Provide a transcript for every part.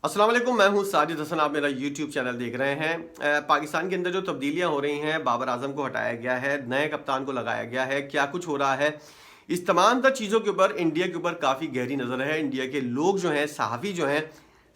अस्सलाम वालेकुम, मैं हूं साजिद हसन। आप मेरा यूट्यूब चैनल देख रहे हैं। पाकिस्तान के अंदर जो तब्दीलियां हो रही हैं, बाबर आजम को हटाया गया है, नए कप्तान को लगाया गया है, क्या कुछ हो रहा है, इस तमाम तर चीज़ों के ऊपर इंडिया के ऊपर काफ़ी गहरी नज़र है। इंडिया के लोग जो हैं, सहाफ़ी जो हैं,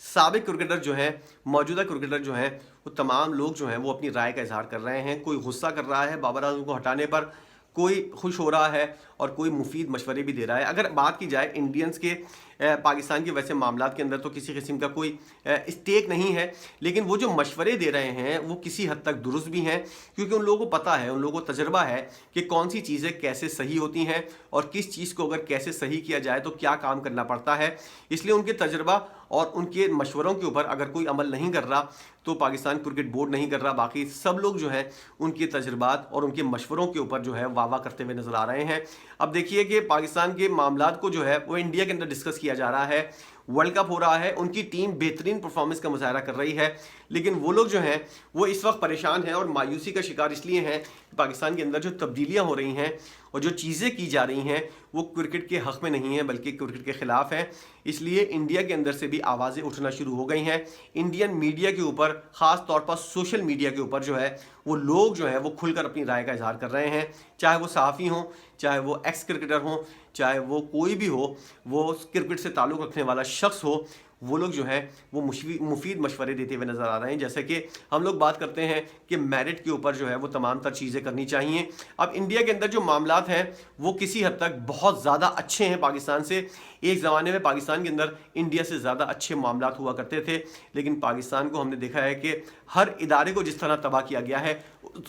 साबिक क्रिकेटर जो हैं, मौजूदा क्रिकेटर जो हैं, वो तमाम लोग जो हैं वो अपनी राय का इजहार कर रहे हैं। कोई गुस्सा कर रहा है बाबर आजम को हटाने पर, कोई खुश हो रहा है और कोई मुफीद मशवरे भी दे रहा है। अगर बात की जाए इंडियंस के पाकिस्तान के वैसे मामलात के अंदर तो किसी किस्म का कोई स्टेक नहीं है, लेकिन वो जो मशवरे दे रहे हैं वो किसी हद तक दुरुस्त भी हैं, क्योंकि उन लोगों को पता है, उन लोगों को तजर्बा है कि कौन सी चीज़ें कैसे सही होती हैं और किस चीज़ को अगर कैसे सही किया जाए तो क्या काम करना पड़ता है। इसलिए उनके तजर्बा और उनके मशवरों के ऊपर अगर कोई अमल नहीं कर रहा तो पाकिस्तान क्रिकेट बोर्ड नहीं कर रहा, बाकी सब लोग जो हैं उनके तजर्बात और उनके मशवरों के ऊपर जो है वाह करते हुए नजर आ रहे हैं। अब देखिए कि पाकिस्तान के मामलात को जो है वो इंडिया के अंदर डिस्कस किया जा रहा है। वर्ल्ड कप हो रहा है, उनकी टीम बेहतरीन परफॉर्मेंस का मुजाहरा कर रही है, लेकिन वो लोग जो हैं वो इस वक्त परेशान हैं और मायूसी का शिकार इसलिए हैं कि पाकिस्तान के अंदर जो तब्दीलियां हो रही हैं और जो चीज़ें की जा रही हैं वो क्रिकेट के हक़ में नहीं है बल्कि क्रिकेट के ख़िलाफ़ हैं। इसलिए इंडिया के अंदर से भी आवाज़ें उठना शुरू हो गई हैं। इंडियन मीडिया के ऊपर, ख़ास तौर पर सोशल मीडिया के ऊपर जो है वो लोग जो हैं वो खुलकर अपनी राय का इजहार कर रहे हैं, चाहे वो सहाफ़ी हों, चाहे वो एक्स क्रिकेटर हों, चाहे वो कोई भी हो, वो क्रिकेट से ताल्लुक़ रखने वाला शख्स हो, वो लोग जो हैं वो मुफीद मशवरे देते हुए नज़र आ रहे हैं। जैसे कि हम लोग बात करते हैं कि मेरिट के ऊपर जो है वो तमाम तर चीज़ें करनी चाहिए। अब इंडिया के अंदर जो मामलात हैं वो किसी हद तक बहुत ज़्यादा अच्छे हैं पाकिस्तान से। एक ज़माने में पाकिस्तान के अंदर इंडिया से ज़्यादा अच्छे मामलात हुआ करते थे, लेकिन पाकिस्तान को हमने देखा है कि हर इदारे को जिस तरह तबाह किया गया है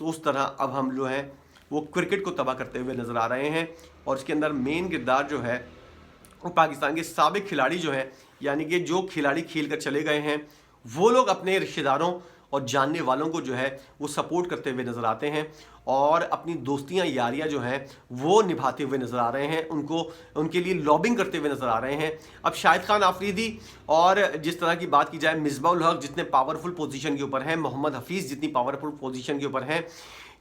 उस तरह अब हम जो हैं वो क्रिकेट को तबाह करते हुए नज़र आ रहे हैं। और इसके अंदर मेन किरदार जो है वो पाकिस्तान के साबिक खिलाड़ी जो हैं, यानी कि जो खिलाड़ी खेल कर चले गए हैं, वो लोग अपने रिश्तेदारों और जानने वालों को जो है वो सपोर्ट करते हुए नज़र आते हैं और अपनी दोस्तियां यारियां जो हैं वो निभाते हुए नज़र आ रहे हैं, उनको उनके लिए लॉबिंग करते हुए नज़र आ रहे हैं। अब शाहिद खान आफरीदी और जिस तरह की बात की जाए मिसबा उल हक जितने पावरफुल पोजीशन के ऊपर हैं, मोहम्मद हफीज़ जितनी पावरफुल पोजीशन के ऊपर हैं,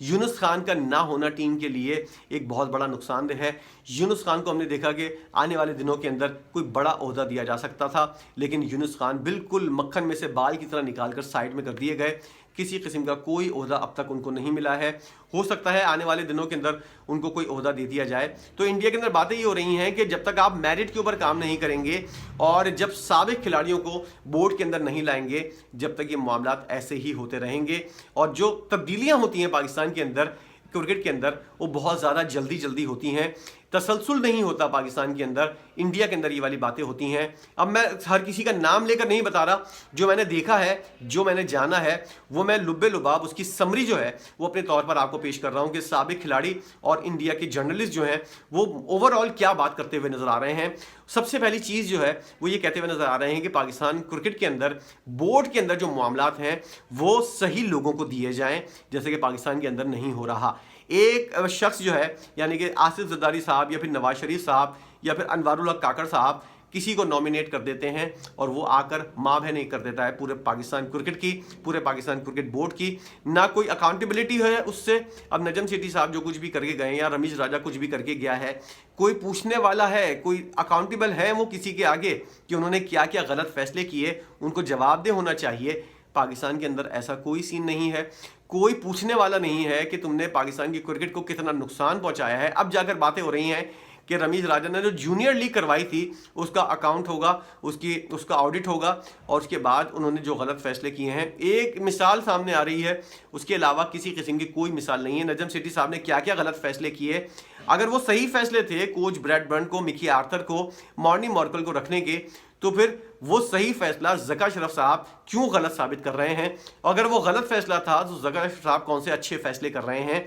यूनुस खान का ना होना टीम के लिए एक बहुत बड़ा नुकसानदेह है। यूनुस खान को हमने देखा कि आने वाले दिनों के अंदर कोई बड़ा ओहदा दिया जा सकता था, लेकिन यूनुस खान बिल्कुल मक्खन में से बाल की तरह निकाल कर साइड में कर दिए गए। किसी किस्म का कोई ओहदा अब तक उनको नहीं मिला है। हो सकता है आने वाले दिनों के अंदर उनको कोई ओहदा दे दिया जाए। तो इंडिया के अंदर बातें ये हो रही हैं कि जब तक आप मेरिट के ऊपर काम नहीं करेंगे और जब साबिक खिलाड़ियों को बोर्ड के अंदर नहीं लाएंगे, जब तक ये मामलात ऐसे ही होते रहेंगे। और जो तब्दीलियां होती हैं पाकिस्तान के अंदर क्रिकेट के अंदर वो बहुत ज़्यादा जल्दी होती हैं, तसलसल नहीं होता पाकिस्तान के अंदर। इंडिया के अंदर ये वाली बातें होती हैं। अब मैं हर किसी का नाम लेकर नहीं बता रहा, जो मैंने देखा है, जो मैंने जाना है, वो मैं लुब्बे लुबाब उसकी समरी जो है वो अपने तौर पर आपको पेश कर रहा हूँ कि साबिक खिलाड़ी और इंडिया के जर्नलिस्ट जो हैं वो ओवरऑल क्या बात करते हुए नजर आ रहे हैं। सबसे पहली चीज़ जो है वो ये कहते हुए नजर आ रहे हैं कि पाकिस्तान क्रिकेट के अंदर बोर्ड के अंदर जो मामलात हैं वो सही लोगों को दिए जाएं, जैसे कि पाकिस्तान के अंदर नहीं हो रहा। एक शख्स जो है यानी कि आसिफ जरदारी साहब या फिर नवाज शरीफ साहब या फिर अनवारुल हक काकड़ साहब किसी को नॉमिनेट कर देते हैं और वो आकर माँ बहन नहीं कर देता है पूरे पाकिस्तान क्रिकेट की, पूरे पाकिस्तान क्रिकेट बोर्ड की। ना कोई अकाउंटेबिलिटी है उससे। अब नजम सेठी साहब जो कुछ भी करके गए या रमीज राजा कुछ भी करके गया है, कोई पूछने वाला है, कोई अकाउंटेबल है वो किसी के आगे कि उन्होंने क्या क्या गलत फैसले किए, उनको जवाबदेह होना चाहिए। पाकिस्तान के अंदर ऐसा कोई सीन नहीं है, कोई पूछने वाला नहीं है कि तुमने पाकिस्तान की क्रिकेट को कितना नुकसान पहुंचाया है। अब जाकर बातें हो रही हैं कि रमीज राजा ने जो जूनियर लीग करवाई थी उसका अकाउंट होगा, उसका ऑडिट होगा और उसके बाद उन्होंने जो गलत फैसले किए हैं एक मिसाल सामने आ रही है, उसके अलावा किसी किस्म की कोई मिसाल नहीं है। नजम सेठी साहब ने क्या क्या गलत फैसले किए, अगर वो सही फैसले थे कोच ब्रैड बर्न को, मिकी आर्थर को, मॉर्नी मॉर्कल को रखने के, तो फिर वो सही फैसला ज़का अशरफ साहब क्यों गलत साबित कर रहे हैं? अगर वो गलत फैसला था तो ज़का अशरफ साहब कौन से अच्छे फैसले कर रहे हैं?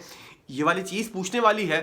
ये वाली चीज़ पूछने वाली है,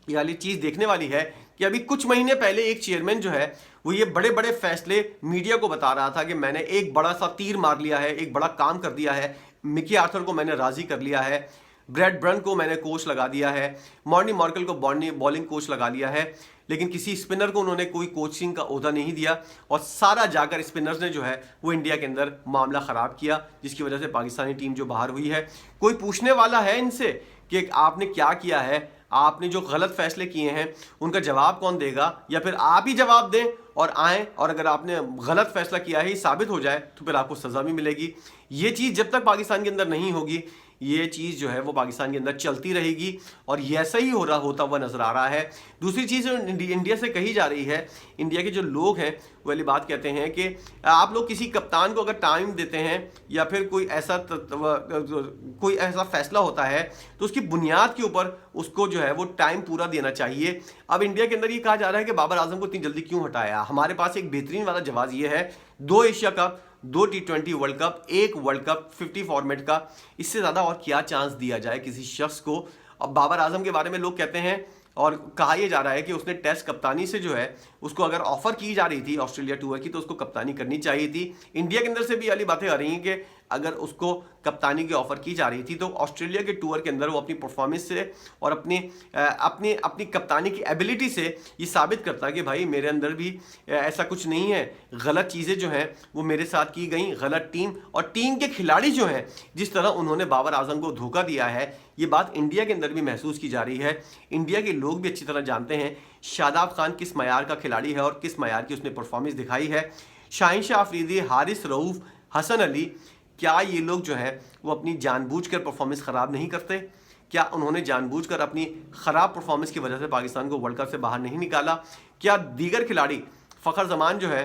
ये वाली चीज़ देखने वाली है कि अभी कुछ महीने पहले एक चेयरमैन जो है वो ये बड़े बड़े फैसले मीडिया को बता रहा था कि मैंने एक बड़ा सा तीर मार लिया है, एक बड़ा काम कर दिया है, मिकी आर्थर को मैंने राज़ी कर लिया है, ब्रैड बर्न को मैंने कोच लगा दिया है, मॉर्नी मॉर्कल को बॉलिंग कोच लगा लिया है, लेकिन किसी स्पिनर को उन्होंने कोई कोचिंग का ओहदा नहीं दिया और सारा जाकर स्पिनर्स ने जो है वो इंडिया के अंदर मामला ख़राब किया, जिसकी वजह से पाकिस्तानी टीम जो बाहर हुई है। कोई पूछने वाला है इनसे कि आपने क्या किया है, आपने जो गलत फैसले किए हैं उनका जवाब कौन देगा, या फिर आप ही जवाब दें और आएँ, और अगर आपने गलत फैसला किया है ये साबित हो जाए तो फिर आपको सज़ा भी मिलेगी। ये चीज़ जब तक पाकिस्तान के अंदर नहीं होगी, ये चीज़ जो है वो पाकिस्तान के अंदर चलती रहेगी, और ये ऐसा ही होता हुआ नज़र आ रहा है। दूसरी चीज़ जो इंडिया से कही जा रही है, इंडिया के जो लोग हैं वो वाली बात कहते हैं कि आप लोग किसी कप्तान को अगर टाइम देते हैं या फिर कोई ऐसा फैसला होता है तो उसकी बुनियाद के ऊपर उसको जो है वो टाइम पूरा देना चाहिए। अब इंडिया के अंदर ये कहा जा रहा है कि बाबर आजम को इतनी जल्दी क्यों हटाया। हमारे पास एक बेहतरीन वाला जवाब ये है, 2 Asia cup, 2 T20 world cup, 1 world cup 50 format का, इससे ज़्यादा और क्या चांस दिया जाए किसी शख्स को। अब बाबर आजम के बारे में लोग कहते हैं और कहा यह जा रहा है कि उसने टेस्ट कप्तानी से जो है उसको अगर ऑफर की जा रही थी ऑस्ट्रेलिया टूर की तो उसको कप्तानी करनी चाहिए थी। इंडिया के अंदर से भी वाली बातें आ रही हैं कि अगर उसको कप्तानी की ऑफर की जा रही थी तो ऑस्ट्रेलिया के टूर के अंदर वो अपनी परफॉर्मेंस से और अपनी कप्तानी की एबिलिटी से ये साबित करता है कि भाई मेरे अंदर भी ऐसा कुछ नहीं है, गलत चीज़ें जो हैं वो मेरे साथ की गई, गलत टीम और टीम के खिलाड़ी जो हैं जिस तरह उन्होंने बाबर आजम को धोखा दिया है, ये बात इंडिया के अंदर भी महसूस की जा रही है। इंडिया के लोग भी अच्छी तरह जानते हैं शादाब खान किस मयार का खिलाड़ी है और किस मयार की उसने परफॉर्मेंस दिखाई है। शाहीन शाह अफरीदी, हारिस रऊफ, हसन अली, क्या ये लोग जो हैं वो अपनी जानबूझकर परफॉर्मेंस ख़राब नहीं करते? क्या उन्होंने जानबूझकर अपनी ख़राब परफॉर्मेंस की वजह से पाकिस्तान को वर्ल्ड कप से बाहर नहीं निकाला? क्या दीगर खिलाड़ी, फ़खर जमान जो है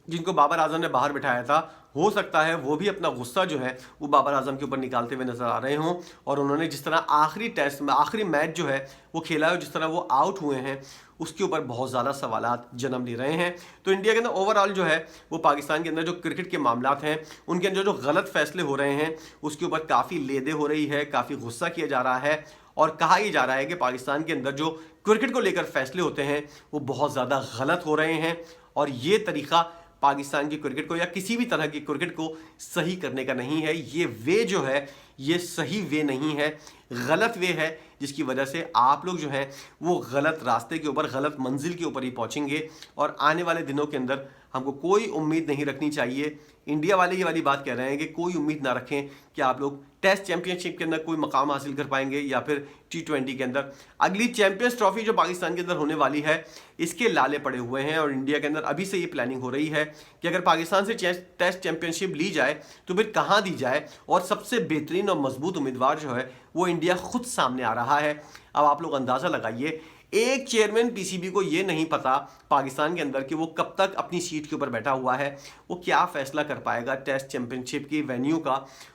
जिनको बाबर आजम ने बाहर बिठाया था, हो सकता है वो भी अपना गुस्सा जो है वो बाबर आजम के ऊपर निकालते हुए नजर आ रहे हों, और उन्होंने जिस तरह आखिरी टेस्ट में आखिरी मैच जो है वो खेला है, जिस तरह वो आउट हुए हैं उसके ऊपर बहुत ज़्यादा सवालात जन्म ले रहे हैं। तो इंडिया के अंदर ओवरऑल जो है वो पाकिस्तान के अंदर जो क्रिकेट के मामलात हैं उनके अंदर जो गलत फैसले हो रहे हैं उसके ऊपर काफ़ी लेदे हो रही है, काफ़ी गुस्सा किया जा रहा है, और कहा यह जा रहा है कि पाकिस्तान के अंदर जो क्रिकेट को लेकर फैसले होते हैं वो बहुत ज़्यादा गलत हो रहे हैं, और ये तरीक़ा पाकिस्तान की क्रिकेट को या किसी भी तरह की क्रिकेट को सही करने का नहीं है। ये वे जो है ये सही वे नहीं है, गलत वे है, जिसकी वजह से आप लोग जो हैं वो गलत रास्ते के ऊपर, गलत मंजिल के ऊपर ही पहुंचेंगे, और आने वाले दिनों के अंदर हमको कोई उम्मीद नहीं रखनी चाहिए। इंडिया वाले ये वाली बात कह रहे हैं कि कोई उम्मीद ना रखें कि आप लोग टेस्ट चैंपियनशिप के अंदर कोई मकाम हासिल कर पाएंगे या फिर T20 के अंदर। अगली चैंपियंस ट्रॉफी जो पाकिस्तान के अंदर होने वाली है इसके लाले पड़े हुए हैं, और इंडिया के अंदर अभी से ये प्लानिंग हो रही है कि अगर पाकिस्तान से टेस्ट चैंपियनशिप ली जाए तो फिर कहाँ दी जाए, और सबसे बेहतरीन और मजबूत उम्मीदवार जो है वो इंडिया खुद सामने आ रहा है। अब आप लोग अंदाज़ा लगाइए, एक चेयरमैन पीसीबी को ये नहीं पता पाकिस्तान के अंदर कि वो कब तक अपनी सीट के ऊपर बैठा हुआ है, वो क्या फैसला कर पाएगा टेस्ट चैंपियनशिप की वेन्यू का,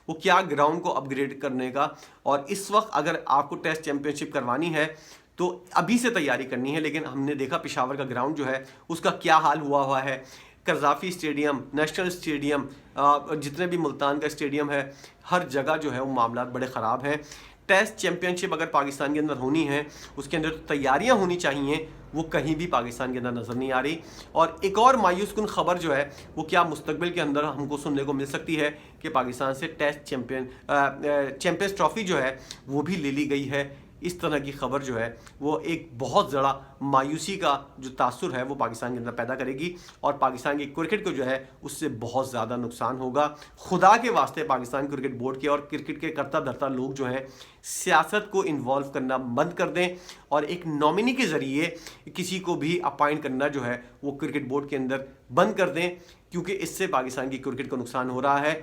वो क्या ग्राउंड को अपग्रेड करने का। और इस वक्त अगर आपको टेस्ट चैंपियनशिप करवानी है तो अभी से तैयारी करनी है, लेकिन हमने देखा पेशावर का ग्राउंड जो है उसका क्या हाल हुआ है। करजाफी स्टेडियम, नेशनल स्टेडियम, जितने भी मुल्तान का स्टेडियम है, हर जगह जो है वो मामला बड़े ख़राब हैं। टेस्ट चैंपियनशिप अगर पाकिस्तान के अंदर होनी है उसके अंदर तैयारियां होनी चाहिए, वो कहीं भी पाकिस्तान के अंदर नज़र नहीं आ रही। और एक और मायूस कुन खबर जो है वो क्या मुस्तकबिल के अंदर हमको सुनने को मिल सकती है कि पाकिस्तान से टेस्ट चैंपियंस ट्रॉफी जो है वो भी ले ली गई है। इस तरह की खबर जो है वो एक बहुत ज़्यादा मायूसी का जो तासुर है वो पाकिस्तान के अंदर पैदा करेगी, और पाकिस्तान की क्रिकेट को जो है उससे बहुत ज़्यादा नुकसान होगा। खुदा के वास्ते पाकिस्तान क्रिकेट बोर्ड के और क्रिकेट के करता धरता लोग जो हैं सियासत को इन्वॉल्व करना बंद कर दें, और एक नॉमिनी के ज़रिए किसी को भी अपॉइंट करना जो है वो क्रिकेट बोर्ड के अंदर बंद कर दें, क्योंकि इससे पाकिस्तान की क्रिकेट को नुकसान हो रहा है।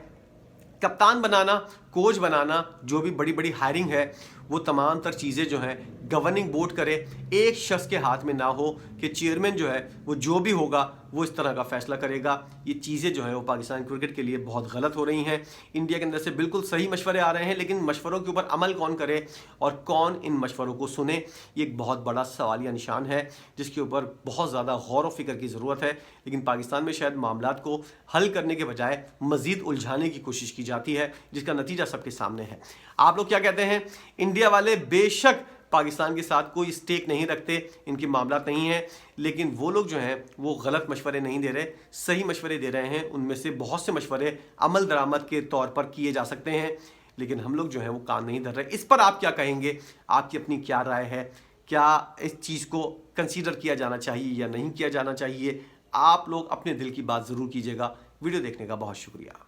कप्तान बनाना, कोच बनाना, जो भी बड़ी बड़ी हायरिंग है वो तमाम तर चीज़ें जो हैं गवर्निंग बोर्ड करे, एक शख्स के हाथ में ना हो कि चेयरमैन जो है वो जो भी होगा वो इस तरह का फैसला करेगा। ये चीज़ें जो हैं वो पाकिस्तान क्रिकेट के लिए बहुत गलत हो रही हैं। इंडिया के अंदर से बिल्कुल सही मशवरे आ रहे हैं, लेकिन मशवरों के ऊपर अमल कौन करे और कौन इन मशवरों को सुने, ये एक बहुत बड़ा सवालिया निशान है जिसके ऊपर बहुत ज़्यादा गौर व फिक्र की ज़रूरत है। लेकिन पाकिस्तान में शायद मामलात को हल करने के बजाय मज़ीद उलझाने की कोशिश की जाती है, जिसका नतीजा सबके सामने है। आप लोग क्या कहते हैं? इंडिया वाले बेशक पाकिस्तान के साथ कोई स्टेक नहीं रखते, इनकी मामला नहीं है, लेकिन वो लोग जो हैं वो गलत मशवरे नहीं दे रहे, सही मशवरे दे रहे हैं। उनमें से बहुत से मशवरे अमल दरामद के तौर पर किए जा सकते हैं, लेकिन हम लोग जो हैं वो कान नहीं धर रहे। इस पर आप क्या कहेंगे? आपकी अपनी क्या राय है? क्या इस चीज़ को कंसीडर किया जाना चाहिए या नहीं किया जाना चाहिए? आप लोग अपने दिल की बात ज़रूर कीजिएगा। वीडियो देखने का बहुत शुक्रिया।